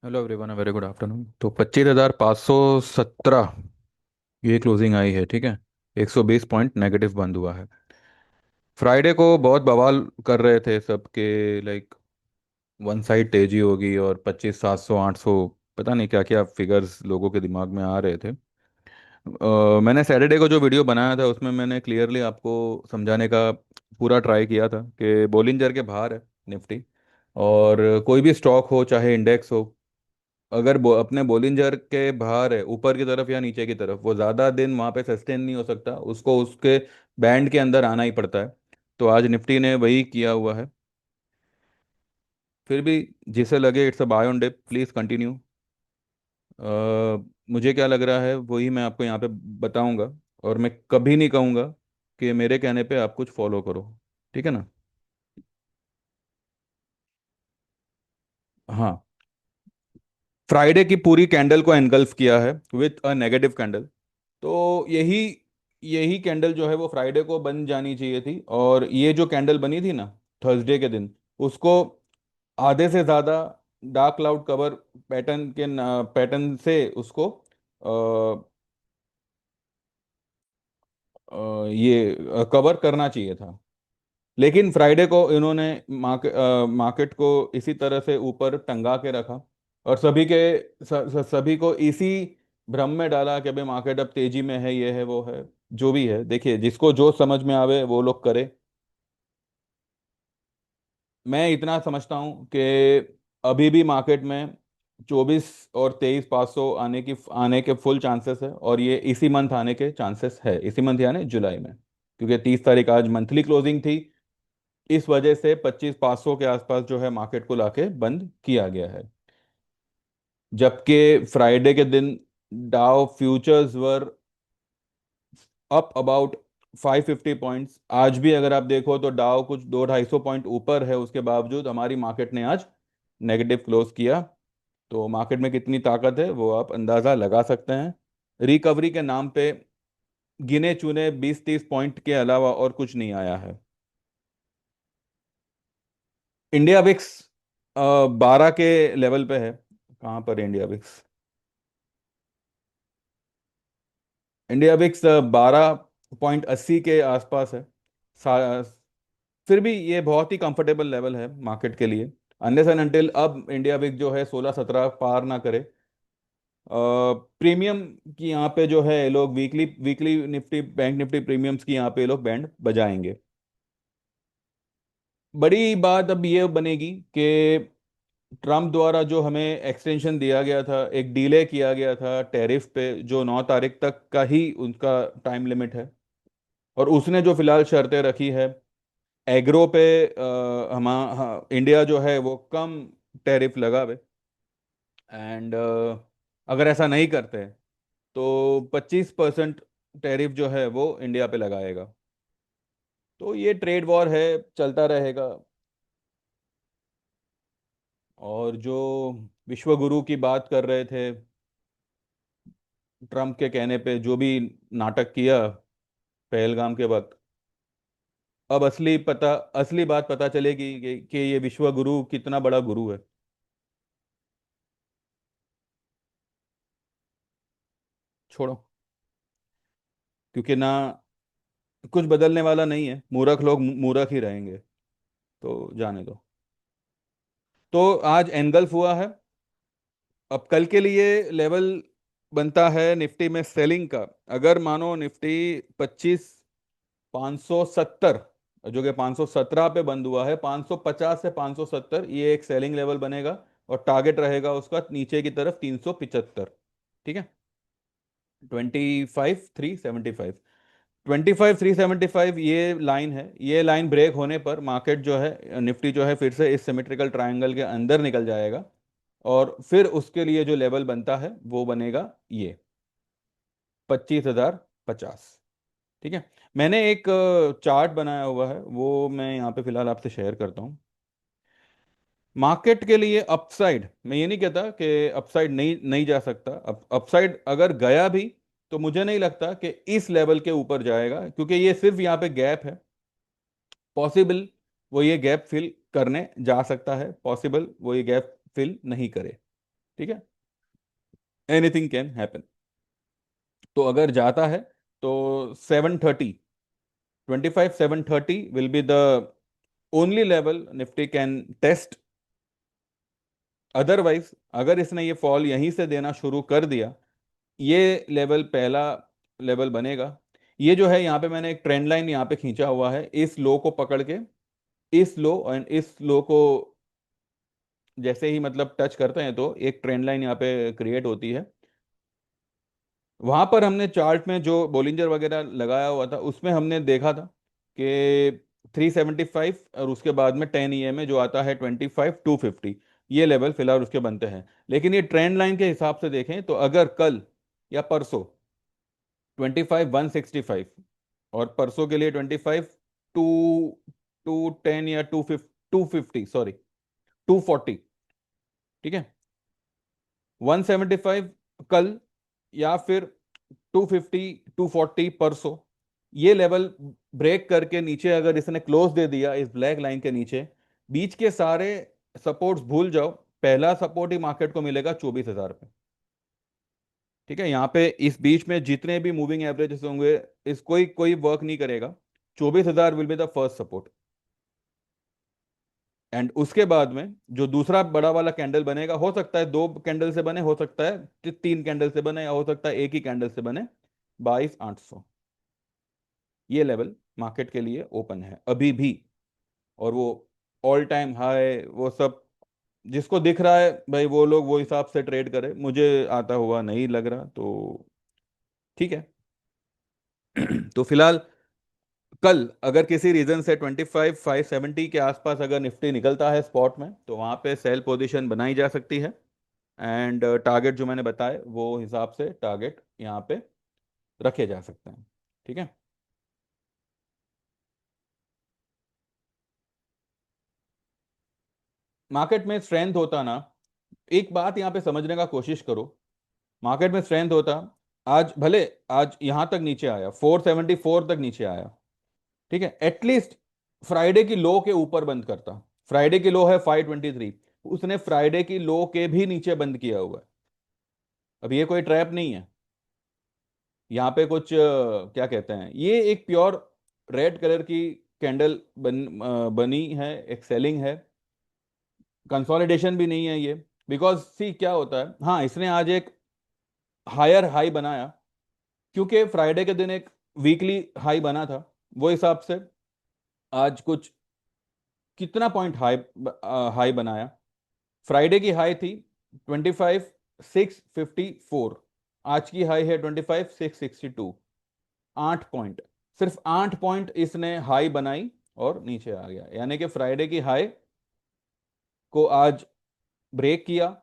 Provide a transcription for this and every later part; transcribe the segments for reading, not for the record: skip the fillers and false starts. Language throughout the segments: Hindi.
Hello everyone, very good afternoon. तो 25,517 ये क्लोजिंग आई है, ठीक है। 120 पॉइंट नेगेटिव बंद हुआ है। फ्राइडे को बहुत बवाल कर रहे थे सबके, लाइक वन साइड तेजी होगी और 25,700 800 पता नहीं क्या क्या फिगर्स लोगों के दिमाग में आ रहे थे। मैंने सैटरडे को जो वीडियो बनाया था उसमें मैंने क्लियरली आपको समझाने का पूरा ट्राई किया था कि बोलिंजर के बाहर है निफ्टी। और कोई भी स्टॉक हो चाहे इंडेक्स हो, अगर अपने बोलिंजर के बाहर है ऊपर की तरफ या नीचे की तरफ, वो ज़्यादा दिन वहाँ पे सस्टेन नहीं हो सकता, उसको उसके बैंड के अंदर आना ही पड़ता है। तो आज निफ्टी ने वही किया हुआ है। फिर भी जिसे लगे it's a buy on dip, please continue. मुझे क्या लग रहा है वही मैं आपको यहाँ पे बताऊंगा। और मैं कभी नहीं कहूँगा कि मेरे कहने पे आप कुछ फॉलो करो, ठीक है ना। हाँ, फ्राइडे की पूरी कैंडल को एनगल्फ किया है विथ अ नेगेटिव कैंडल। तो यही यही कैंडल जो है वो फ्राइडे को बन जानी चाहिए थी, और ये जो कैंडल बनी थी ना थर्सडे के दिन, उसको आधे से ज़्यादा डार्क क्लाउड कवर पैटर्न के पैटर्न से उसको ये कवर करना चाहिए था। लेकिन फ्राइडे को इन्होंने मार्केट को इसी तरह से ऊपर टंगा के रखा, और सभी को इसी भ्रम में डाला कि भाई मार्केट अब तेजी में है, ये है वो है। जो भी है, देखिए, जिसको जो समझ में आवे वो लोग करे। मैं इतना समझता हूँ कि अभी भी मार्केट में 24 और 23 500 आने के फुल चांसेस है, और ये इसी मंथ आने के चांसेस है, इसी मंथ यानी जुलाई में। क्योंकि 30 तारीख आज मंथली क्लोजिंग थी, इस वजह से 25,500 के आसपास जो है मार्केट को लाके बंद किया गया है। जबकि फ्राइडे के दिन Dow futures were up about 550 points. आज भी अगर आप देखो तो डाउ कुछ 200 250 पॉइंट ऊपर है, उसके बावजूद हमारी मार्केट ने आज नेगेटिव क्लोज किया। तो मार्केट में कितनी ताकत है वो आप अंदाजा लगा सकते हैं। रिकवरी के नाम पे गिने चुने 20 30 पॉइंट के अलावा और कुछ नहीं आया है। इंडिया विक्स 12 के लेवल पे है। कहाँ पर है इंडिया विक्स? इंडिया विक्स 12.80 के आसपास है। सा- फिर भी ये बहुत ही कंफर्टेबल लेवल है मार्केट के लिए, अनलेस एंड अनटिल अब इंडिया विक्स जो है 16 17 पार ना करे। प्रीमियम की यहाँ पे जो है लोग weekly weekly Nifty bank Nifty premiums की यहाँ पे लोग बैंड बजाएंगे। बड़ी बात अब ये बनेगी कि ट्रम्प द्वारा जो हमें एक्सटेंशन दिया गया था, एक डिले किया गया था टैरिफ पे, जो 9 तारीख तक का ही उनका टाइम लिमिट है। और उसने जो फिलहाल शर्तें रखी है एग्रो पे, हाँ, इंडिया जो है वो कम टैरिफ लगावे। एंड अगर ऐसा नहीं करते तो 25% टैरिफ जो है वो इंडिया पे लगाएगा। तो ये ट्रेड वॉर है, चलता रहेगा। और जो विश्व गुरु की बात कर रहे थे, ट्रम्प के कहने पे जो भी नाटक किया पहलगाम के वक्त, अब असली बात पता चलेगी कि ये विश्व गुरु कितना बड़ा गुरु है। छोड़ो, क्योंकि ना कुछ बदलने वाला नहीं है, मूर्ख लोग मूर्ख ही रहेंगे। तो जाने दो। तो आज एनगल्फ हुआ है। अब कल के लिए लेवल बनता है निफ्टी में सेलिंग का। अगर मानो निफ्टी 25,570, जो कि 517 पे बंद हुआ है, 550 से 570 ये एक सेलिंग लेवल बनेगा। और टारगेट रहेगा उसका नीचे की तरफ 375, ठीक है। 25,375, 25,375 ये लाइन है। ये लाइन ब्रेक होने पर मार्केट जो है निफ्टी जो है फिर से इस सिमेट्रिकल ट्रायंगल के अंदर निकल जाएगा। और फिर उसके लिए जो लेवल बनता है वो बनेगा ये 25,050, ठीक है। मैंने एक चार्ट बनाया हुआ है, वो मैं यहाँ पे फिलहाल आपसे शेयर करता हूँ। मार्केट के लिए अपसाइड, मैं ये नहीं कहता कि अपसाइड नहीं नहीं जा सकता, अपसाइड अगर गया भी तो मुझे नहीं लगता कि इस लेवल के ऊपर जाएगा, क्योंकि ये सिर्फ यहाँ पे गैप है। पॉसिबल वो ये गैप फिल करने जा सकता है, पॉसिबल वो ये गैप फिल नहीं करे। ठीक है, एनीथिंग कैन हैपन। तो अगर जाता है तो 730, 25,730 will be the only level Nifty can test. Otherwise अगर इसने ये फॉल यहीं से देना शुरू कर दिया, ये लेवल पहला लेवल बनेगा। ये जो है यहाँ पे मैंने एक ट्रेंड लाइन यहाँ पे खींचा हुआ है, इस लो को पकड़ के, इस लो एंड इस लो को जैसे ही मतलब टच करते हैं तो एक ट्रेंड लाइन यहाँ पे क्रिएट होती है। वहां पर हमने चार्ट में जो बोलिंजर वगैरह लगाया हुआ था उसमें हमने देखा था कि 375 और उसके बाद में 10 में जो आता है 25,250, ये लेवल फिलहाल उसके बनते हैं। लेकिन ये ट्रेंड लाइन के हिसाब से देखें तो अगर कल या परसों 25,165 और परसों के लिए 25,210 या 250 सॉरी 240, ठीक है, 175 कल या फिर 250 240 परसों, ये लेवल ब्रेक करके नीचे अगर इसने क्लोज दे दिया इस ब्लैक लाइन के नीचे, बीच के सारे सपोर्ट्स भूल जाओ। पहला सपोर्ट ही मार्केट को मिलेगा 24,000 पे। ठीक है, यहाँ पे इस बीच में जितने भी मूविंग एवरेजेस होंगे, इस कोई कोई वर्क नहीं करेगा। 24,000 will be the first support. And उसके बाद में जो दूसरा बड़ा वाला कैंडल बनेगा, हो सकता है 2 कैंडल से बने, हो सकता है 3 कैंडल से बने, या हो सकता है एक ही कैंडल से बने, 22,800, ये लेवल मार्केट के लिए ओपन है अभी भी। और वो ऑल टाइम हाई वो सब जिसको दिख रहा है भाई, वो लोग वो हिसाब से ट्रेड करे, मुझे आता हुआ नहीं लग रहा, तो ठीक है। तो फिलहाल कल अगर किसी रीजन से 25,570 के आसपास अगर निफ्टी निकलता है स्पॉट में, तो वहां पे सेल पोजीशन बनाई जा सकती है। एंड टारगेट जो मैंने बताए वो हिसाब से टारगेट यहाँ पे रखे जा सकते हैं। ठीक है, मार्केट में स्ट्रेंथ होता ना, एक बात यहाँ पे समझने का कोशिश करो, मार्केट में स्ट्रेंथ होता, आज भले आज यहां तक नीचे आया, 474 तक नीचे आया, ठीक है, एटलीस्ट फ्राइडे की लो के ऊपर बंद करता। फ्राइडे की लो है 523, उसने फ्राइडे की लो के भी नीचे बंद किया हुआ है। अब ये कोई ट्रैप नहीं है, यहाँ पे कुछ क्या कहते हैं, ये एक प्योर रेड कलर की कैंडल बनी है, एक सेलिंग है, कंसोलिडेशन भी नहीं है ये। बिकॉज सी क्या होता है, हाँ इसने आज एक हायर हाई बनाया, क्योंकि फ्राइडे के दिन एक वीकली हाई बना था, वो हिसाब से आज कुछ कितना पॉइंट हाई हाई बनाया। फ्राइडे की हाई थी 25,654, आज की हाई है 25,662, 8 पॉइंट, सिर्फ 8 पॉइंट इसने हाई बनाई और नीचे आ गया। यानी कि फ्राइडे की हाई को आज ब्रेक किया,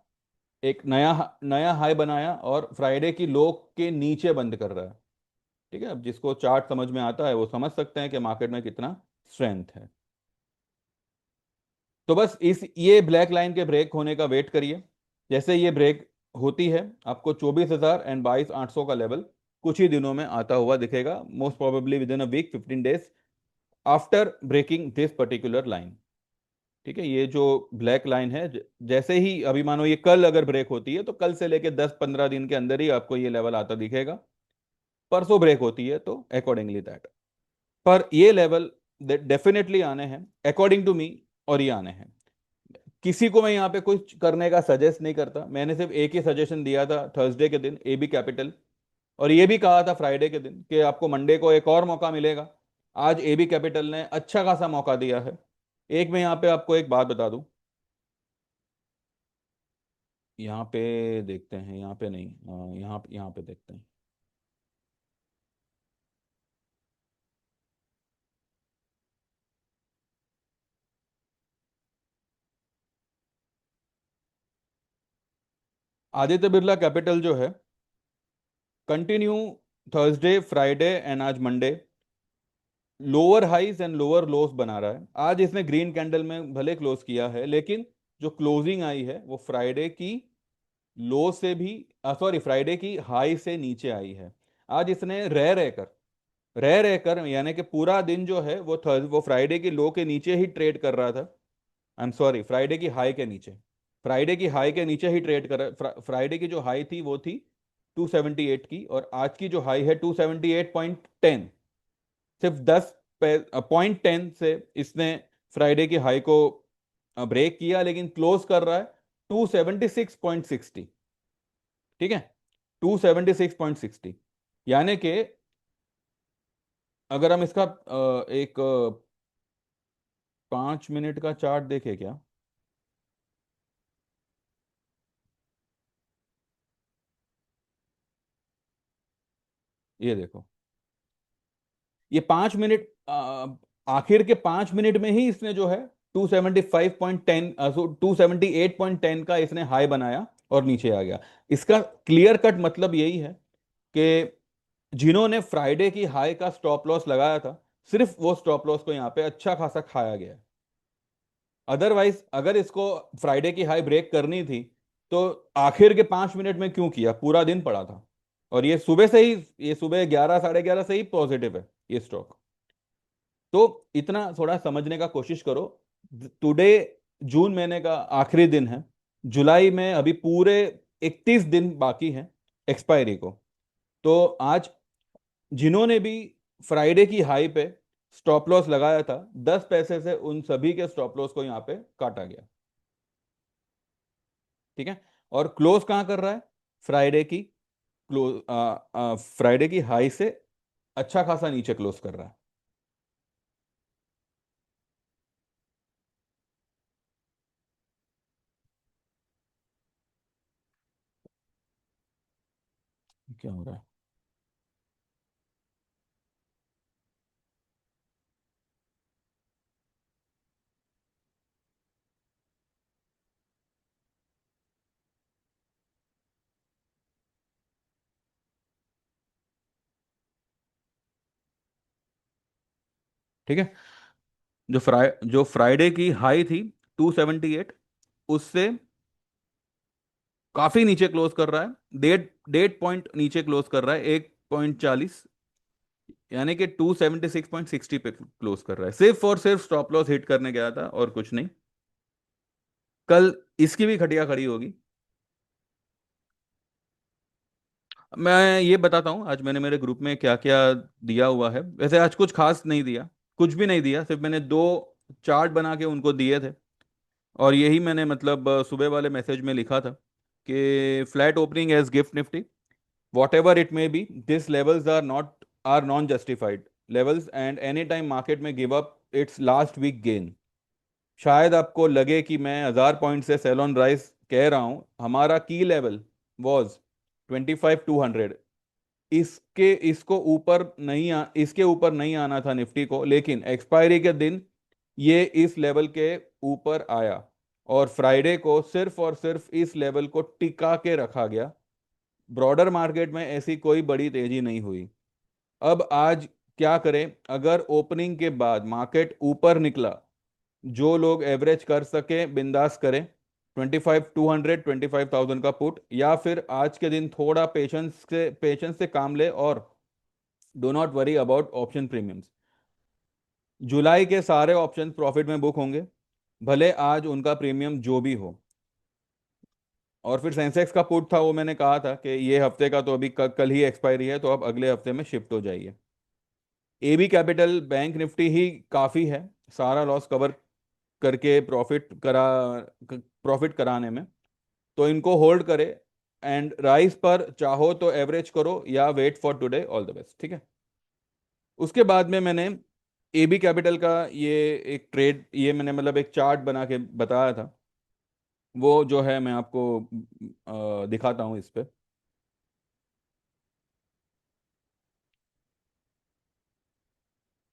एक नया नया हाई बनाया और फ्राइडे की लो के नीचे बंद कर रहा है। ठीक है, अब जिसको चार्ट समझ में आता है वो समझ सकते हैं कि मार्केट में कितना स्ट्रेंथ है। तो बस इस ये ब्लैक लाइन के ब्रेक होने का वेट करिए। जैसे ये ब्रेक होती है, आपको 24,000 एंड 22,800 का लेवल कुछ ही दिनों में आता हुआ दिखेगा, most probably within a week, 15 days after breaking this particular line. ठीक है, ये जो ब्लैक लाइन है, जैसे ही अभी मानो ये कल अगर ब्रेक होती है तो कल से लेके 10-15 दिन के अंदर ही आपको ये लेवल आता दिखेगा। परसों ब्रेक होती है तो अकॉर्डिंगली दैट, पर ये लेवल डेफिनेटली आने हैं अकॉर्डिंग टू मी, और ये आने हैं। किसी को मैं यहाँ पे कुछ करने का सजेस्ट नहीं करता, मैंने सिर्फ एक ही सजेशन दिया था थर्सडे के दिन, एबी कैपिटल, और ये भी कहा था फ्राइडे के दिन कि आपको मंडे को एक और मौका मिलेगा। आज एबी कैपिटल ने अच्छा खासा मौका दिया है। एक मैं यहाँ पे आपको एक बात बता दूं, यहाँ पे देखते हैं, यहाँ पे नहीं, यहाँ यहाँ पे देखते हैं। आदित्य बिरला कैपिटल जो है, कंटिन्यू थर्सडे फ्राइडे एंड आज Monday lower highs and lower lows बना रहा है। आज इसने ग्रीन कैंडल में भले क्लोज किया है, लेकिन जो क्लोजिंग आई है वो फ्राइडे की लो से भी, सॉरी फ्राइडे की हाई से नीचे आई है। आज इसने रह रहकर यानी कि पूरा दिन जो है वो फ्राइडे की लो के नीचे ही ट्रेड कर रहा था। आई एम सॉरी, फ्राइडे की हाई के नीचे। फ्राइडे की हाई के नीचे ही ट्रेड कर, फ्राइडे की जो हाई थी वो थी 278 की, और आज की जो हाई है 278.10। सिर्फ 10.10 से इसने फ्राइडे की हाई को ब्रेक किया, लेकिन क्लोज कर रहा है 276.60। ठीक है, 276.60। यानी कि अगर हम इसका एक 5 मिनट का चार्ट देखें क्या, ये देखो, ये 5 मिनट, आखिर के 5 मिनट में ही इसने जो है 275.10, 278.10 का इसने हाई बनाया और नीचे आ गया। इसका क्लियर कट मतलब यही है कि जिन्होंने फ्राइडे की हाई का स्टॉप लॉस लगाया था, सिर्फ वो स्टॉप लॉस को यहाँ पे अच्छा खासा खाया गया है। अदरवाइज अगर इसको फ्राइडे की हाई ब्रेक करनी थी तो आखिर के 5 मिनट में क्यों किया, पूरा दिन पड़ा था। और ये सुबह से ही, ये सुबह 11 साढ़े 11 से ही पॉजिटिव है ये स्टॉक। तो इतना थोड़ा समझने का कोशिश करो। टुडे जून महीने का आखिरी दिन है, जुलाई में अभी पूरे 31 दिन बाकी हैं एक्सपायरी को। तो आज जिन्होंने भी फ्राइडे की हाई पे स्टॉप लॉस लगाया था, 10 पैसे से उन सभी के स्टॉप लॉस को यहाँ पे काटा गया। ठीक है, और क्लोज कहाँ कर रहा है, फ्राइडे की क्लोज, फ्राइडे की हाई से अच्छा खासा नीचे क्लोज कर रहा है। क्या हो रहा है? ठीक है, जो फ्राइडे की हाई थी 278, उससे काफी नीचे क्लोज कर रहा है, 1.5 पॉइंट नीचे क्लोज कर रहा है, 1.40। यानी कि 276.60 पे क्लोज कर रहा है, सिर्फ और सिर्फ स्टॉप लॉस हिट करने गया था और कुछ नहीं। कल इसकी भी खटिया खड़ी होगी। मैं ये बताता हूँ आज मैंने मेरे ग्रुप में क्या क्या दिया हुआ है। वैसे आज कुछ खास नहीं दिया, कुछ भी नहीं दिया, सिर्फ मैंने दो चार्ट बना के उनको दिए थे। और यही मैंने मतलब सुबह वाले मैसेज में लिखा था कि flat opening as GIFT Nifty, whatever it may be, this levels are non justified levels, and any time market में give up its last week gain. शायद आपको लगे कि मैं 1000 पॉइंट से सेल ऑन राइज कह रहा हूं, हमारा की लेवल वॉज 25,200। इसके ऊपर नहीं आना था निफ्टी को, लेकिन एक्सपायरी के दिन ये इस लेवल के ऊपर आया, और फ्राइडे को सिर्फ और सिर्फ इस लेवल को टिका के रखा गया। ब्रॉडर मार्केट में ऐसी कोई बड़ी तेजी नहीं हुई। अब आज क्या करें, अगर ओपनिंग के बाद मार्केट ऊपर निकला, जो लोग एवरेज कर सके बिंदास करें, 25,200, 25,000 का पुट, या फिर आज के दिन थोड़ा पेशेंस से काम ले, और do not worry about option premiums. जुलाई के सारे ऑप्शन प्रॉफिट में बुक होंगे, भले आज उनका प्रीमियम जो भी हो। और फिर सेंसेक्स का पुट था, वो मैंने कहा था कि ये हफ्ते का तो अभी कल ही एक्सपायरी है, तो अब अगले हफ्ते में शिफ्ट हो जाइए। एबी कैपिटल बैंक निफ्टी ही काफ़ी है सारा लॉस कवर करके प्रॉफिट कराने में, तो इनको होल्ड करे। एंड राइस पर चाहो तो एवरेज करो या wait for today, all the best. ठीक है, उसके बाद में मैंने एबी कैपिटल का ये एक ट्रेड, ये मैंने मतलब एक चार्ट बना के बताया था, वो जो है मैं आपको दिखाता हूँ इस पे।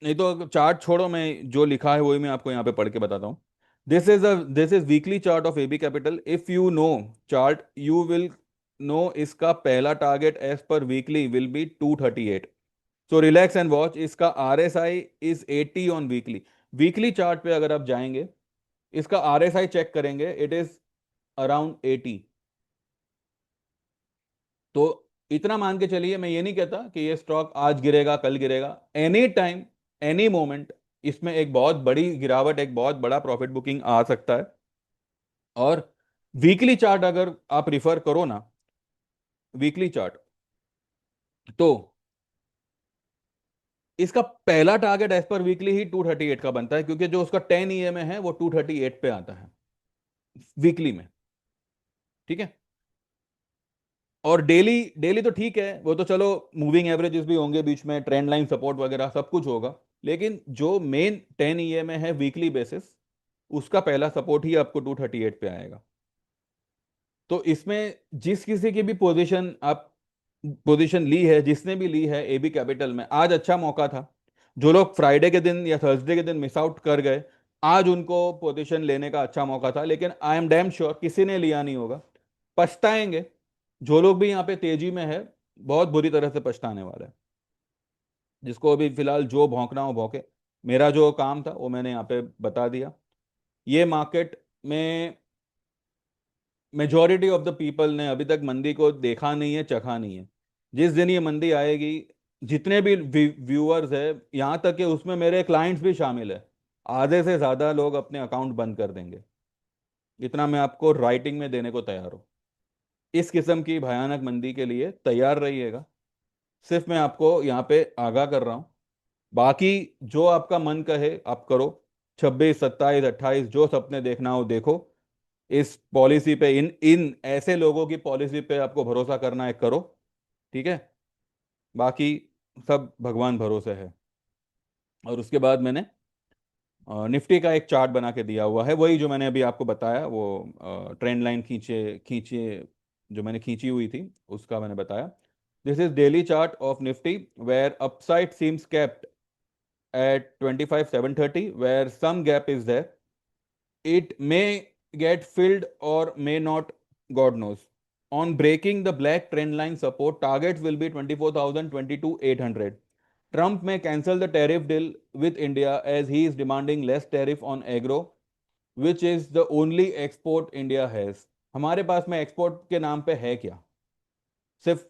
नहीं तो चार्ट छोड़ो, मैं जो लिखा है वही मैं आपको यहाँ पे पढ़ के बताता हूँ। This is weekly chart of AB capital, if you know chart you will know इसका पहला target as per weekly will be 238। So relax and watch, इसका RSI is 80 on weekly. Weekly chart पे अगर आप जाएंगे, इसका RSI चेक करेंगे, इट इज अराउंड 80। तो इतना मान के चलिए, मैं ये नहीं कहता कि ये स्टॉक आज गिरेगा कल गिरेगा, एनी टाइम, एनी मोमेंट इसमें एक बहुत बड़ी गिरावट, एक बहुत बड़ा प्रॉफिट बुकिंग आ सकता है। और वीकली चार्ट अगर आप रिफर करो ना, वीकली चार्ट, तो इसका पहला टारगेट एज पर वीकली ही 238 का बनता है, क्योंकि जो उसका 10 EMA है वो 238 पे आता है वीकली में। ठीक है। और डेली, डेली तो ठीक है, वो तो चलो मूविंग एवरेजेस भी होंगे बीच में, ट्रेंड लाइन सपोर्ट वगैरह सब कुछ होगा। लेकिन जो मेन 10 EMA है वीकली बेसिस, उसका पहला सपोर्ट ही आपको 238 पे आएगा। तो इसमें जिस किसी की भी पोजीशन आप, पोजीशन ली है, जिसने भी ली है एबी कैपिटल में, आज अच्छा मौका था। जो लोग फ्राइडे के दिन या थर्सडे के दिन मिस आउट कर गए, आज उनको पोजीशन लेने का अच्छा मौका था। लेकिन आई एम डैम श्योर किसी ने लिया नहीं होगा, पछताएंगे। जो लोग भी यहाँ पे तेजी में है, बहुत बुरी तरह से पछताने वाला है। जिसको अभी फिलहाल जो भौंकना हो भौंके। मेरा जो काम था वो मैंने यहाँ पे बता दिया। ये मार्केट में मेजोरिटी ऑफ द पीपल ने अभी तक मंदी को देखा नहीं है, चखा नहीं है। जिस दिन ये मंदी आएगी, जितने भी व्यूअर्स है, यहाँ तक कि उसमें मेरे क्लाइंट्स भी शामिल है, आधे से ज्यादा लोग अपने अकाउंट बंद कर देंगे। इतना मैं आपको राइटिंग में देने को तैयार हूँ। इस किस्म की भयानक मंदी के लिए तैयार रहिएगा। सिर्फ मैं आपको यहाँ पे आगाह कर रहा हूँ। बाकी जो आपका मन कहे आप करो। 26, 27, 28 जो सपने देखना हो देखो। इस पॉलिसी पे, इन इन ऐसे लोगों की पॉलिसी पे आपको भरोसा करना है करो। ठीक है। बाकी सब भगवान भरोसे है। और उसके बाद मैंने निफ्टी का एक चार्ट बना के दिया हुआ है, वही जो मैंने अभी आपको बताया, वो ट्रेंड लाइन खींचे खींचे जो मैंने खींची हुई थी, उसका मैंने बताया। This is daily chart of Nifty, where upside seems kept at 25,730, where some gap is there. It may get filled or may not, God knows. On breaking the black trend line support, targets will be 24,000, 22,800. Trump may cancel the tariff deal with India as he is demanding less tariff on agro, which is the only export India has. हमारे पास में एक्सपोर्ट के नाम पे है क्या? सिर्फ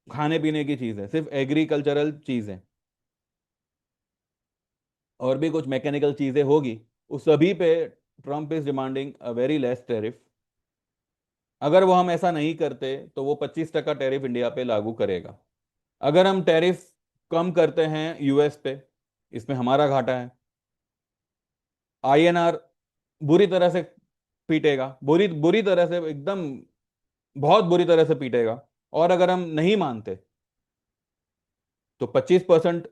खाने पीने की चीज है, सिर्फ एग्रीकल्चरल चीज है। और भी कुछ मैकेनिकल चीजें होगी, उस सभी पे Trump is demanding a very less tariff. अगर वो हम ऐसा नहीं करते तो वो 25% टैरिफ इंडिया पे लागू करेगा। अगर हम टैरिफ कम करते हैं यूएस पे, इसमें हमारा घाटा है। आईएनआर बुरी तरह से पीटेगा, बुरी बुरी तरह से, एकदम बहुत बुरी तरह से पीटेगा। और अगर हम नहीं मानते तो 25%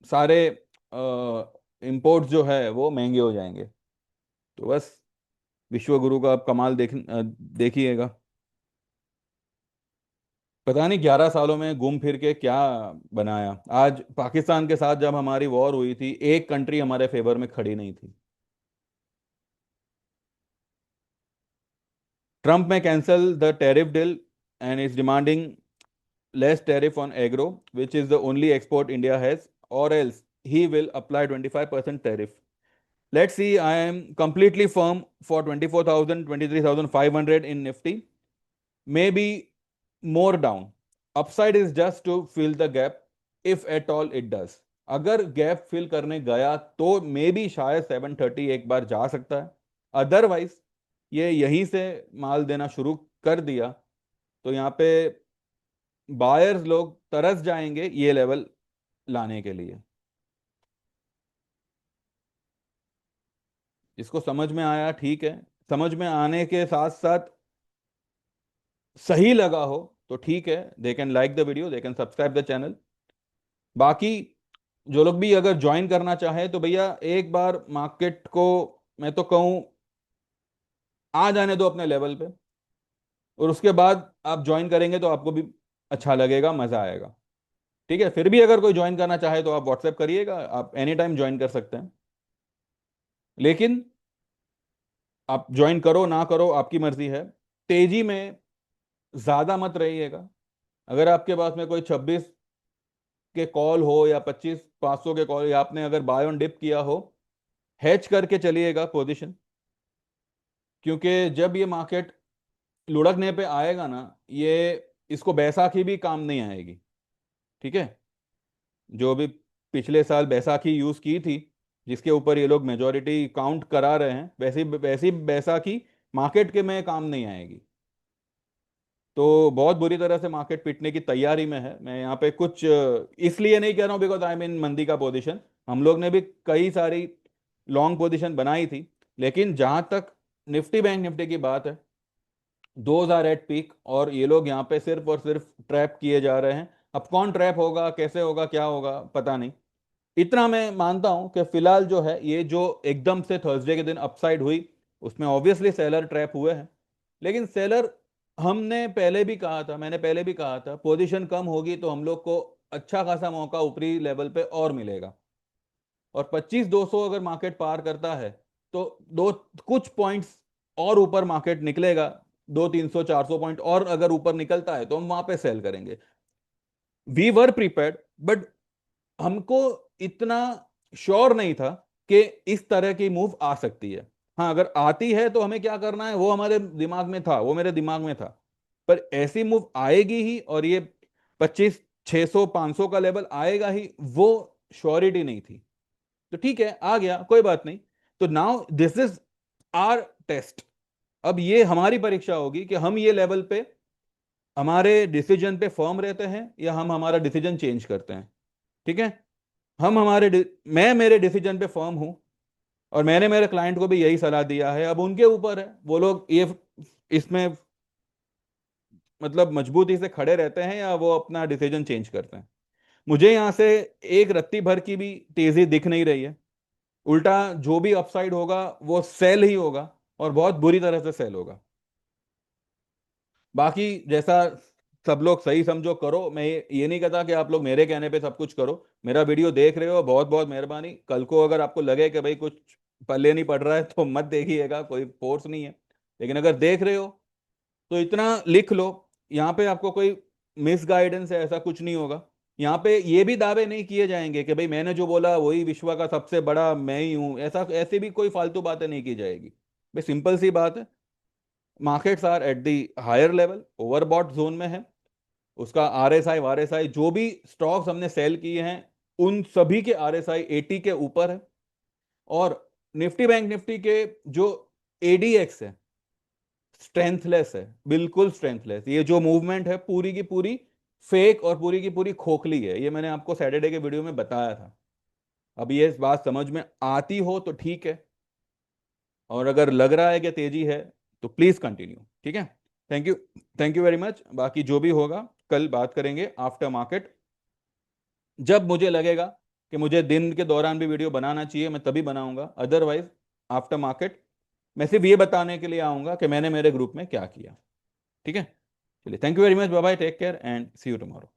सारे इंपोर्ट्स जो है वो महंगे हो जाएंगे। तो बस विश्व गुरु का आप कमाल देखिएगा। पता नहीं 11 सालों में घूम फिर के क्या बनाया। आज पाकिस्तान के साथ जब हमारी वॉर हुई थी, एक कंट्री हमारे फेवर में खड़ी नहीं थी। ट्रम्प में cancel the tariff deal and is demanding less tariff on agro, which is the only export India has, और else he will apply 25% tariff. Let's see, I am completely firm for 24,000, 23,500 in Nifty, maybe more down. Upside is just to fill the gap, if at all it does. अगर गैप फिल करने गया तो मे बी शायद 730 एक बार जा सकता है। अदरवाइज ये यहीं से माल देना शुरू कर दिया तो यहाँ पे बायर्स लोग तरस जाएंगे ये लेवल लाने के लिए। इसको समझ में आया ठीक है, समझ में आने के साथ साथ सही लगा हो तो ठीक है, they can like the video, they can subscribe the channel. बाकी जो लोग भी अगर ज्वाइन करना चाहे तो भैया एक बार मार्केट को, मैं तो कहूँ, आ जाने दो अपने लेवल पे। और उसके बाद आप ज्वाइन करेंगे तो आपको भी अच्छा लगेगा, मजा आएगा। ठीक है। फिर भी अगर कोई ज्वाइन करना चाहे तो आप व्हाट्सएप करिएगा, आप एनी टाइम ज्वाइन कर सकते हैं। लेकिन आप ज्वाइन करो ना करो आपकी मर्जी है। तेजी में ज्यादा मत रहिएगा। अगर आपके पास में कोई 26 के कॉल हो या 25, 500 के कॉल, या आपने अगर बाय ऑन डिप किया हो, हेज करके चलिएगा पोजीशन। क्योंकि जब ये मार्केट लुढ़कने पे आएगा ना, ये, इसको बैसाखी भी काम नहीं आएगी। ठीक है। जो भी पिछले साल बैसाखी यूज की थी, जिसके ऊपर ये लोग मेजोरिटी काउंट करा रहे हैं, वैसी वैसी बैसाखी मार्केट के में काम नहीं आएगी। तो बहुत बुरी तरह से मार्केट पिटने की तैयारी में है। मैं यहाँ पे कुछ इसलिए नहीं कह रहा हूँ बिकॉज आई मीन मंदी का पोजीशन, हम लोग ने भी कई सारी लॉन्ग पोजीशन बनाई थी। लेकिन जहां तक निफ्टी बैंक निफ्टी की बात है, 2000 एट पीक, और ये लोग यहाँ पे सिर्फ और सिर्फ ट्रैप किए जा रहे हैं। अब कौन ट्रैप होगा, कैसे होगा, क्या होगा, पता नहीं। इतना मैं मानता हूं कि फिलहाल जो है ये जो एकदम से थर्सडे के दिन अपसाइड हुई, उसमें ऑब्वियसली सेलर ट्रैप हुए हैं। लेकिन सेलर, हमने पहले भी कहा था, मैंने पहले भी कहा था, पोजीशन कम होगी तो हम लोग को अच्छा खासा मौका ऊपरी लेवल पे और मिलेगा। और 25,200 अगर मार्केट पार करता है तो दो कुछ पॉइंट्स और ऊपर मार्केट निकलेगा। 200, 300, 400 पॉइंट और अगर ऊपर निकलता है तो हम वहां पे सेल करेंगे। वी वर प्रिपेयर्ड, बट हमको इतना श्योर नहीं था कि इस तरह की मूव आ सकती है। हाँ, अगर आती है तो हमें क्या करना है वो हमारे दिमाग में था, वो मेरे दिमाग में था। पर ऐसी मूव आएगी ही, और ये 25, 600, 500 का लेवल आएगा ही, वो श्योरिटी नहीं थी। तो ठीक है, आ गया, कोई बात नहीं। तो now this is our test. अब ये हमारी परीक्षा होगी कि हम ये लेवल पे हमारे डिसीजन पे फर्म रहते हैं या हम हमारा डिसीजन चेंज करते हैं। ठीक है, मैं मेरे डिसीजन पे फर्म हूं, और मैंने मेरे क्लाइंट को भी यही सलाह दिया है। अब उनके ऊपर है, वो लोग ये इसमें मतलब मजबूती से खड़े रहते हैं या वो अपना डिसीजन चेंज करते हैं। मुझे यहां से एक रत्ती भर की भी तेजी दिख नहीं रही है। उल्टा जो भी अपसाइड होगा वो सेल ही होगा, और बहुत बुरी तरह से सेल होगा। बाकी जैसा सब लोग सही समझो करो। मैं ये नहीं कहता कि आप लोग मेरे कहने पे सब कुछ करो। मेरा वीडियो देख रहे हो, बहुत बहुत मेहरबानी। कल को अगर आपको लगे कि भाई कुछ पल्ले नहीं पड़ रहा है तो मत देखिएगा, कोई फोर्स नहीं है। लेकिन अगर देख रहे हो तो इतना लिख लो, यहाँ पे आपको कोई मिस गाइडेंस है ऐसा कुछ नहीं होगा। यहाँ पे ये भी दावे नहीं किए जाएंगे कि भाई मैंने जो बोला वही विश्व का सबसे बड़ा मैं ही हूं, ऐसा ऐसे भी कोई फालतू बातें नहीं की जाएगी। भाई सिंपल सी बात है, markets are at the higher level, overbought zone में है। उसका आरएसआई वारएसआई जो भी स्टॉक्स हमने सेल किए हैं, उन सभी के आरएसआई 80 के ऊपर है। और निफ्टी बैंक निफ्टी के जो एडीएक्स है, स्ट्रेंथलेस है, बिल्कुल स्ट्रेंथलेस। ये जो मूवमेंट है पूरी की पूरी फेक और पूरी की पूरी खोखली है। ये मैंने आपको सैटरडे के वीडियो में बताया था। अब ये इस बात समझ में आती हो तो ठीक है, और अगर लग रहा है कि तेजी है तो प्लीज कंटिन्यू। ठीक है, thank you, thank you very much. बाकी जो भी होगा कल बात करेंगे आफ्टर मार्केट। जब मुझे लगेगा कि मुझे दिन के दौरान भी वीडियो बनाना चाहिए मैं तभी बनाऊंगा, अदरवाइज आफ्टर मार्केट मैं सिर्फ ये बताने के लिए आऊंगा कि मैंने मेरे ग्रुप में क्या किया। ठीक है, चलिए, thank you very much, bye bye, take care and see you tomorrow.